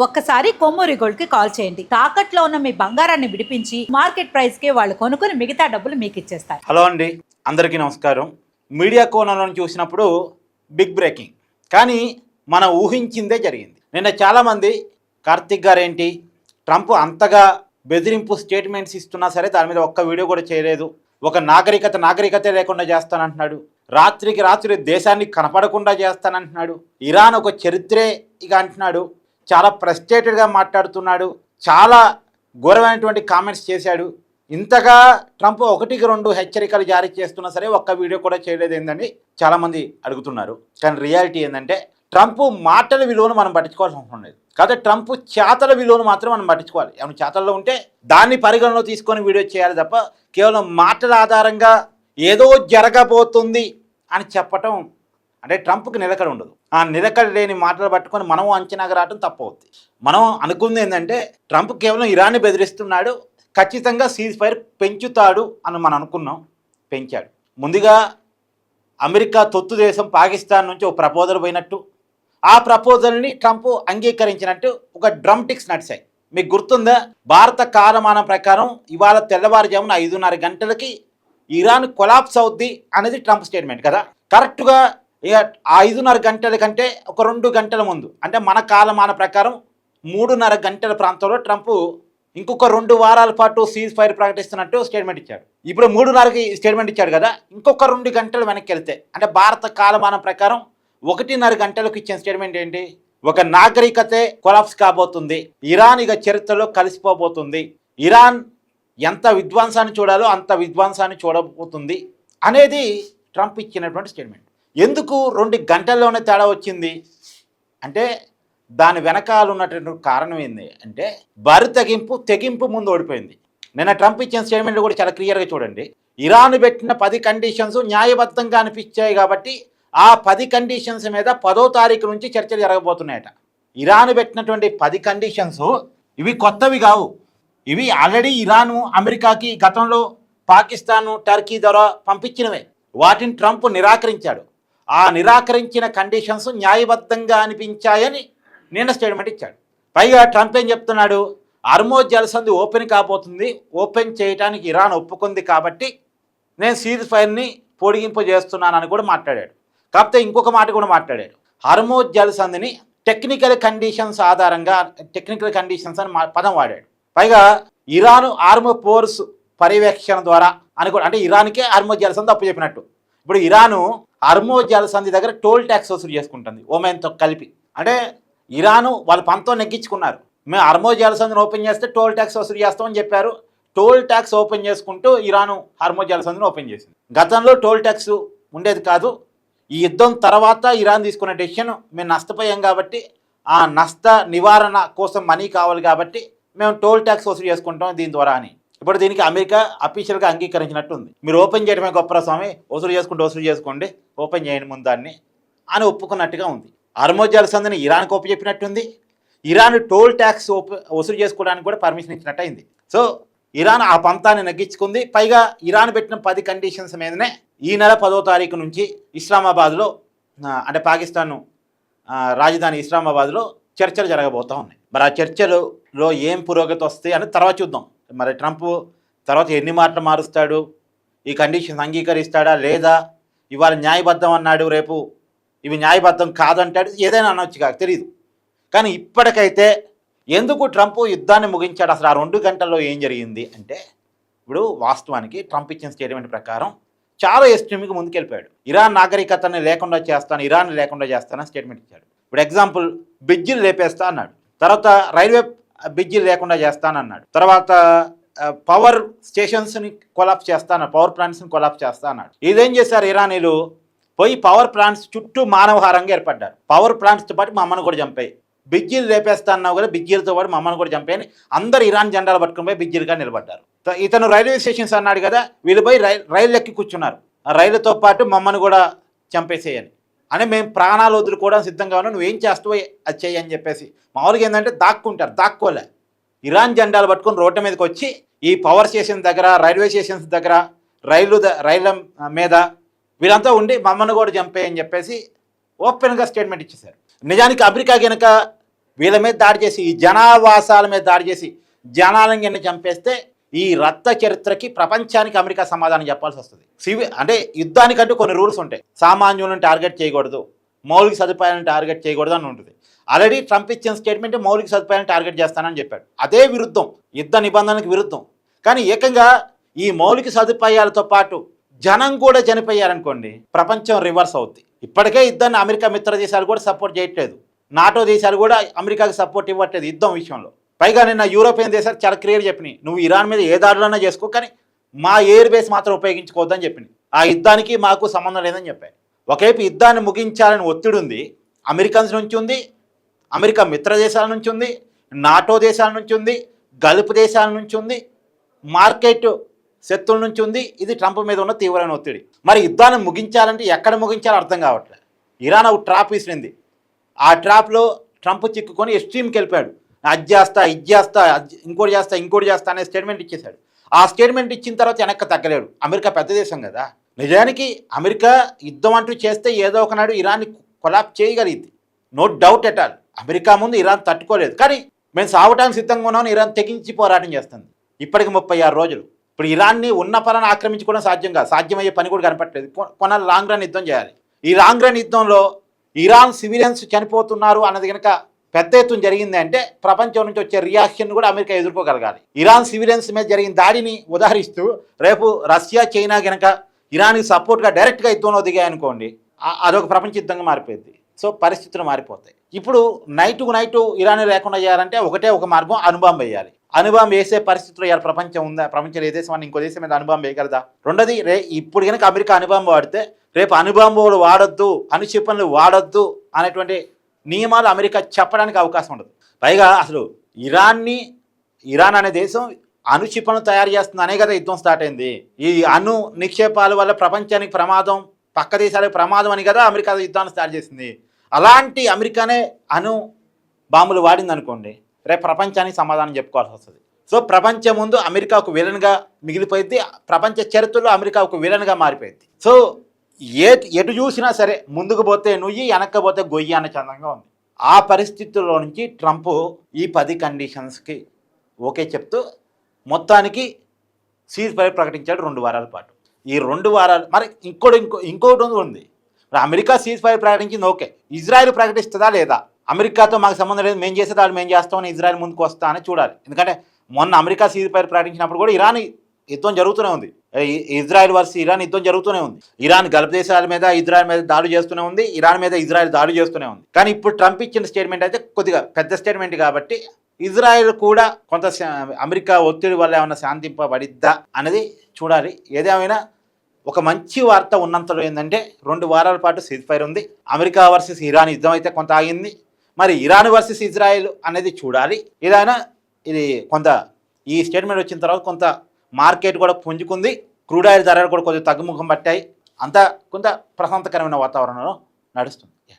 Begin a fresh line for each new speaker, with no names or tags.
ఒక్కసారి కొమ్మూరి గోల్డ్ కి కాల్ చేయండి. తాకట్లో ఉన్న మీ బంగారాన్ని విడిపించి మార్కెట్ ప్రైస్ కి వాళ్ళు కొనుక్కుని మిగతా డబ్బులు మీకు ఇచ్చేస్తారు.
హలో అండి, అందరికీ నమస్కారం. మీడియా కోణంలో చూసినప్పుడు బిగ్ బ్రేకింగ్, కానీ మనం ఊహించిందే జరిగింది. నిన్న చాలామంది కార్తిక్ గారు ఏంటి ట్రంప్ అంతగా బెదిరింపు స్టేట్మెంట్స్ ఇస్తున్నా సరే దాని మీద ఒక్క వీడియో కూడా చేయలేదు. ఒక నాగరికత లేకుండా చేస్తానంటున్నాడు. రాత్రికి రాత్రి దేశాన్ని కనపడకుండా చేస్తానంటున్నాడు. ఇరాన్ ఒక చరిత్రే ఇక అంటున్నాడు. చాలా ఫ్రస్ట్రేటెడ్గా మాట్లాడుతున్నాడు. చాలా ఘోరమైనటువంటి కామెంట్స్ చేశాడు. ఇంతగా ట్రంప్ ఒకటికి రెండు హెచ్చరికలు జారీ చేస్తున్నా సరే ఒక్క వీడియో కూడా చేయలేదు ఏందని చాలామంది అడుగుతున్నారు. కానీ రియాలిటీ ఏంటంటే ట్రంప్ మాటల విలువను మనం పట్టించుకోవాల్సిన అవసరం లేదు. కాబట్టి ట్రంప్ చేతల విలువను మాత్రం మనం పట్టించుకోవాలి. ఏమైనా చేతల్లో ఉంటే దాన్ని పరిగణలో తీసుకొని వీడియో చేయాలి తప్ప కేవలం మాటల ఆధారంగా ఏదో జరగబోతుంది అని చెప్పటం అంటే ట్రంప్కి నిలకడ ఉండదు. ఆ నిలకడ లేని మాటలు పట్టుకొని మనం అంచనాగా రావడం తప్పవుద్ది. మనం అనుకుంది ఏంటంటే ట్రంప్ కేవలం ఇరాన్ని బెదిరిస్తున్నాడు, ఖచ్చితంగా సీజ్ ఫైర్ పెంచుతాడు అని మనం అనుకున్నాం. పెంచాడు. ముందుగా అమెరికా తొత్తు దేశం పాకిస్తాన్ నుంచి ఒక ప్రపోజల్ పోయినట్టు, ఆ ప్రపోజల్ని ట్రంప్ అంగీకరించినట్టు ఒక డ్రమ్టిక్స్ నడిచాయి. మీకు గుర్తుందా? భారత కాలమానం ప్రకారం ఇవాళ తెల్లవారుజామున 5:30 గంటలకి ఇరాన్ కొలాప్స్ అవుద్ది అనేది ట్రంప్ స్టేట్మెంట్ కదా. కరెక్ట్గా ఇక 5:30 గంటల కంటే ఒక 2 గంటల ముందు, అంటే మన కాలమాన ప్రకారం 3:30 గంటల ప్రాంతంలో ట్రంప్ ఇంకొక 2 వారాల పాటు సీజ్ ఫైర్ ప్రకటిస్తున్నట్టు స్టేట్మెంట్ ఇచ్చాడు. ఇప్పుడు 3:30కి స్టేట్మెంట్ ఇచ్చాడు కదా, ఇంకొక 2 గంటలు వెనక్కి వెళ్తే అంటే భారత కాలమానం ప్రకారం 1:30 గంటలకు ఇచ్చిన స్టేట్మెంట్ ఏంటి? ఒక నాగరికతే కొలాప్స్ కాబోతుంది, ఇరాన్ ఇక చరిత్రలో కలిసిపోబోతుంది, ఇరాన్ ఎంత విధ్వంసాన్ని చూడాలో అంత విధ్వంసాన్ని చూడబోతుంది అనేది ట్రంప్ ఇచ్చినటువంటి స్టేట్మెంట్. ఎందుకు 2 గంటల్లోనే తేడా వచ్చింది అంటే దాని వెనకాల ఉన్నటువంటి కారణం ఏంది అంటే తెగింపు ముందు ఓడిపోయింది. నిన్న ట్రంప్ ఇచ్చిన స్టేట్మెంట్ కూడా చాలా క్లియర్గా చూడండి. ఇరాన్ పెట్టిన 10 కండిషన్స్ న్యాయబద్ధంగా అనిపించాయి కాబట్టి ఆ 10 కండిషన్స్ మీద 10వ తారీఖు నుంచి చర్చలు జరగబోతున్నాయట. ఇరాన్ పెట్టినటువంటి 10 కండిషన్స్ ఇవి కొత్తవి కావు. ఇవి ఆల్రెడీ ఇరాను అమెరికాకి గతంలో పాకిస్తాను టర్కీ ద్వారా పంపించినవే. వాటిని ట్రంప్ నిరాకరించాడు. ఆ నిరాకరించిన కండిషన్స్ న్యాయబద్ధంగా అనిపించాయని నిన్న స్టేట్మెంట్ ఇచ్చాడు. పైగా ట్రంప్ ఏం చెప్తున్నాడు? హర్మోజ్ జలసంధి ఓపెన్ కాబోతుంది, ఓపెన్ చేయడానికి ఇరాన్ ఒప్పుకుంది కాబట్టి నేను సీజ్ ఫైర్ని పొడిగింపజేస్తున్నానని కూడా మాట్లాడాడు. కాకపోతే ఇంకొక మాట కూడా మాట్లాడాడు. హర్మోజ్ జలసంధిని టెక్నికల్ కండిషన్స్ అని పదం వాడాడు. పైగా ఇరాను ఆర్మ్ ఫోర్స్ పర్యవేక్షణ ద్వారా అని కూడా, అంటే ఇరాన్కే హర్మోజ్ జలసంధి అప్పచెప్పినట్టు. ఇప్పుడు ఇరాను హర్మోజ్ జలసంధి దగ్గర టోల్ ట్యాక్స్ వసూలు చేసుకుంటుంది ఒమెన్తో కలిపి. అంటే ఇరాను వాళ్ళ పంతో నెగ్గించుకున్నారు. మేము హర్మోజ్ జలసంధిని ఓపెన్ చేస్తే టోల్ ట్యాక్స్ వసూలు చేస్తామని చెప్పారు. టోల్ ట్యాక్స్ ఓపెన్ చేసుకుంటూ ఇరాను హర్మోజ్ జలసంధిని ఓపెన్ చేసింది. గతంలో టోల్ ట్యాక్స్ ఉండేది కాదు. ఈ యుద్ధం తర్వాత ఇరాన్ తీసుకున్న డెసిషన్ మేము నష్టపోయాం కాబట్టి ఆ నష్ట నివారణ కోసం మనీ కావాలి కాబట్టి మేము టోల్ ట్యాక్స్ వసూలు చేసుకుంటాం దీని ద్వారా అని. ఇప్పుడు దీనికి అమెరికా అఫీషియల్గా అంగీకరించినట్టు ఉంది. మీరు ఓపెన్ చేయడమే గొప్ప స్వామి, వసూలు చేసుకోండి, ఓపెన్ చేయండి ముందాన్ని అని ఒప్పుకున్నట్టుగా ఉంది. హర్మోజ్ జలసంధిని ఇరాన్కి ఒప్పచెప్పినట్టుంది. ఇరాన్ టోల్ ట్యాక్స్ వసూలు చేసుకోవడానికి కూడా పర్మిషన్ ఇచ్చినట్టు అయింది. సో ఇరాన్ ఆ పంతాన్ని నెగ్గించుకుంది. పైగా ఇరాన్ పెట్టిన 10 కండిషన్స్ మీదనే ఈ నెల 10వ తారీఖు నుంచి ఇస్లామాబాద్లో, అంటే పాకిస్తాన్ రాజధాని ఇస్లామాబాద్లో చర్చలు జరగబోతూ ఉన్నాయి. మరి ఆ చర్చలలో ఏం పురోగతి వస్తాయి అని తర్వాత చూద్దాం. మరి ట్రంప్ తర్వాత ఎన్ని మాటలు మారుస్తాడు, ఈ కండిషన్స్ అంగీకరిస్తాడా లేదా, ఇవాళ న్యాయబద్ధం అన్నాడు, రేపు ఇవి న్యాయబద్ధం కాదంటాడు, ఏదైనా అనొచ్చు కాదు, తెలియదు. కానీ ఇప్పటికైతే ఎందుకు ట్రంప్ యుద్ధాన్ని ముగించాడు? అసలు ఆ 2 గంటల్లో ఏం జరిగింది అంటే, ఇప్పుడు వాస్తవానికి ట్రంప్ ఇచ్చిన స్టేట్మెంట్ ప్రకారం చాలా ఎస్ట్రీమ్కి ముందుకెళ్ళిపోయాడు. ఇరాన్ నాగరికతని లేకుండా చేస్తానని స్టేట్మెంట్ ఇచ్చాడు. ఇప్పుడు ఎగ్జాంపుల్, బ్రిడ్జిలు లేపేస్తా అన్నాడు. తర్వాత రైల్వే బ్రిడ్జిలు లేకుండా చేస్తానన్నాడు. తర్వాత పవర్ స్టేషన్స్ని కొలాప్స్ చేస్తాను, పవర్ ప్లాంట్స్ని కొలాప్స్ చేస్తా అన్నాడు. ఇదేం చేశారు ఇరానీలు? పోయి పవర్ ప్లాంట్స్ చుట్టూ మానవహారంగా ఏర్పడ్డారు. పవర్ ప్లాంట్స్తో పాటు మా అమ్మను కూడా చంపాయి. బ్రిడ్జిలు లేపేస్తా అన్నావు కదా, బ్రిడ్జిలతో పాటు మా అమ్మను కూడా చంపాయని అందరు ఇరాన్ జెండాలు పట్టుకుని పోయి బ్రిడ్జిలుగా నిలబడ్డారు. ఇతను రైల్వే స్టేషన్స్ అన్నాడు కదా, వీళ్ళు పోయి రైలు ఎక్కి కూర్చున్నారు. ఆ రైలుతో పాటు మమ్మల్ని కూడా చంపేసేయని అని మేము ప్రాణాలు వదులుకోవడానికి సిద్ధంగా ఉన్నాం, నువ్వేం చేస్తావో అది చెయ్యి అని చెప్పేసి. మామూలుగా ఏంటంటే దాక్కోలే. ఇరాన్ జెండాలు పట్టుకొని రోడ్డు మీదకి వచ్చి ఈ పవర్ స్టేషన్ దగ్గర, రైల్వే స్టేషన్స్ దగ్గర, రైళ్ళ మీద వీళ్ళంతా ఉండి మమ్మల్ని కూడా చంపేయని చెప్పేసి ఓపెన్గా స్టేట్మెంట్ ఇచ్చేశారు. నిజానికి అమెరికా కనుక వీళ్ళ మీద దాడి చేసి ఈ జనావాసాల మీద దాడి చేసి జనాలను చంపేస్తే ఈ రక్త చరిత్రకి ప్రపంచానికి అమెరికా సమాధానం చెప్పాల్సి వస్తుంది. అంటే యుద్ధానికంటూ కొన్ని రూల్స్ ఉంటాయి. సామాన్యులను టార్గెట్ చేయకూడదు, మౌలిక సదుపాయాలను టార్గెట్ చేయకూడదు అని ఉంటుంది. ఆల్రెడీ ట్రంప్ ఇచ్చిన స్టేట్మెంట్ మౌలిక సదుపాయాలను టార్గెట్ చేస్తానని చెప్పాడు. అదే విరుద్ధం, యుద్ధ నిబంధనలకు విరుద్ధం. కానీ ఏకంగా ఈ మౌలిక సదుపాయాలతో పాటు జనం కూడా చనిపోయారనుకోండి, ప్రపంచం రివర్స్ అవుద్ది. ఇప్పటికే యుద్ధాన్ని అమెరికా మిత్ర దేశాలు కూడా సపోర్ట్ చేయట్లేదు, నాటో దేశాలు కూడా అమెరికాకి సపోర్ట్ ఇవ్వట్లేదు యుద్ధం విషయంలో. పైగా నిన్న యూరోపియన్ దేశాలు చాలా క్లియర్ చెప్పినాయి, నువ్వు ఇరాన్ మీద ఏ దాడులన్నా చేసుకో, కానీ మా ఎయిర్ బేస్ మాత్రం ఉపయోగించుకోవద్దని చెప్పింది. ఆ యుద్ధానికి మాకు సంబంధం లేదని చెప్పాయి. ఒకవైపు యుద్ధాన్ని ముగించాలని ఒత్తిడి ఉంది, అమెరికన్స్ నుంచి ఉంది, అమెరికా మిత్ర దేశాల నుంచి ఉంది, నాటో దేశాల నుంచి ఉంది, గల్ఫ్ దేశాల నుంచి ఉంది, మార్కెట్ శక్తుల నుంచి ఉంది. ఇది ట్రంప్ మీద ఉన్న తీవ్రమైన ఒత్తిడి. మరి యుద్ధాన్ని ముగించాలంటే ఎక్కడ ముగించాలో అర్థం కావట్లేదు. ఇరాన్ ఒక ట్రాప్ విసిరింది, ఆ ట్రాప్లో ట్రంప్ చిక్కుకొని ఎక్స్ట్రీమ్కి వెళ్ళిపోయాడు. అది చేస్తా, ఇది చేస్తా, ఇంకోటి చేస్తా అనే స్టేట్మెంట్ ఇచ్చేశాడు. ఆ స్టేట్మెంట్ ఇచ్చిన తర్వాత వెనక్కి తగ్గలేడు. అమెరికా పెద్ద దేశం కదా. నిజానికి అమెరికా యుద్ధం అంటూ చేస్తే ఏదో ఒకనాడు ఇరాన్ని కొలాప్స్ చేయగలిగింది, no doubt at all. America ముందు ఇరాన్ తట్టుకోలేదు. కానీ మేము సావటానికి సిద్ధంగా ఉన్నామని ఇరాన్ తెగించి పోరాటం చేస్తుంది. ఇప్పటికి 36 రోజులు. ఇప్పుడు ఇరాన్ని ఉన్న పలాన్ని ఆక్రమించుకోవడం సాధ్యం కాదు, సాధ్యమయ్యే పని కూడా కనపట్లేదు. కొన్నాళ్ళు లాంగ్ రన్ యుద్ధం చేయాలి. ఈ లాంగ్ రన్ యుద్ధంలో ఇరాన్ సివిలియన్స్ చనిపోతున్నారు అన్నది కనుక పెద్ద ఎత్తున జరిగింది అంటే ప్రపంచం నుంచి వచ్చే రియాక్షన్ కూడా అమెరికా ఎదుర్కోగలగాలి. ఇరాన్ సివిలియన్స్ మీద జరిగిన దాడిని ఉదాహరిస్తూ రేపు రష్యా, చైనా కనుక ఇరాన్కి సపోర్ట్గా డైరెక్ట్గా యుద్ధంలో దిగాయనుకోండి, అదొక ప్రపంచ యుద్ధంగా మారిపోయింది. సో పరిస్థితులు మారిపోతాయి. ఇప్పుడు నైటు ఇరాన్ లేకుండా చేయాలంటే ఒక మార్గం, అణుబాంబు వేయాలి. అణుబాంబు వేసే పరిస్థితులు ఇవాళ ప్రపంచం ఉందా? ప్రపంచంలో ఏ దేశం అని ఇంకో దేశం మీద అణుబాంబు వేయగలదా? రెండోది, ఇప్పుడు కనుక అమెరికా అణుబాంబు వాడితే రేపు అణుబాంబులు వాడొద్దు, అణుక్షిపణులు వాడొద్దు అనేటువంటి నియమాలు అమెరికా చెప్పడానికి అవకాశం ఉండదు. పైగా అసలు ఇరాన్ అనే దేశం అణుక్షిపణులు తయారు చేస్తుందనే కదా యుద్ధం స్టార్ట్ అయింది. ఈ అణు నిక్షేపాల వల్ల ప్రపంచానికి ప్రమాదం, పక్క దేశాలకు ప్రమాదం అని కదా అమెరికా యుద్ధాన్ని స్టార్ట్ చేసింది. అలాంటి అమెరికానే అణు బాంబులు వాడింది అనుకోండి, రేపు ప్రపంచానికి సమాధానం చెప్పుకోవాల్సి వస్తుంది. సో ప్రపంచం ముందు అమెరికా ఒక విలన్గా మిగిలిపోయింది, ప్రపంచ చరిత్రలో అమెరికా ఒక విలన్గా మారిపోయింది. సో ఎటు చూసినా సరే ముందుకు పోతే నుయ్యి, వెనక్కపోతే గొయ్యి అన్న చందంగా ఉంది. ఆ పరిస్థితుల్లో నుంచి ట్రంప్ ఈ 10 కండిషన్స్కి ఓకే చెప్తూ మొత్తానికి సీజ్ ఫైర్ ప్రకటించాడు 2 వారాల పాటు. ఈ 2 వారాలు మరి ఇంకోటి ఉంది. అమెరికా సీజ్ ఫైర్ ప్రకటించింది ఓకే, ఇజ్రాయెల్ ప్రకటిస్తుందా లేదా? అమెరికాతో మాకు సంబంధం లేదు, మేము చేసే దాన్ని మేము చేస్తామని ఇజ్రాయెల్ ముందుకు వస్తా అని చూడాలి. ఎందుకంటే మొన్న అమెరికా సీజ్ ఫైర్ ప్రకటించినప్పుడు కూడా ఇరాన్ యుద్ధం జరుగుతూనే ఉంది, ఇజ్రాయెల్ వర్సెస్ ఇరాన్ యుద్ధం జరుగుతూనే ఉంది. ఇరాన్ గల్ఫ్ దేశాల మీద ఇజ్రాయెల్ మీద దాడి చేస్తూనే ఉంది, ఇరాన్ మీద ఇజ్రాయెల్ దాడి చేస్తూనే ఉంది. కానీ ఇప్పుడు ట్రంప్ ఇచ్చిన స్టేట్మెంట్ అయితే కొద్దిగా పెద్ద స్టేట్మెంట్ కాబట్టి ఇజ్రాయెల్ కూడా కొంత అమెరికా ఒత్తిడి వల్ల ఏమైనా శాంతింపబడిద్దా అనేది చూడాలి. ఏదేమైనా ఒక మంచి వార్త ఉన్నంతలో ఏంటంటే 2 వారాల పాటు సీజ్ ఫైర్ ఉంది. అమెరికా వర్సెస్ ఇరాన్ యుద్ధం అయితే కొంత ఆగింది, మరి ఇరాన్ వర్సెస్ ఇజ్రాయెల్ అనేది చూడాలి. ఏదైనా ఇది కొంత ఈ స్టేట్మెంట్ వచ్చిన తర్వాత కొంత మార్కెట్ కూడా పుంజుకుంది, క్రూడ్ ఆయిల్ ధరలు కూడా కొంచెం తగ్గుముఖం పట్టాయి, అంతా కొంత ప్రశాంతకరమైన వాతావరణంలో నడుస్తుంది.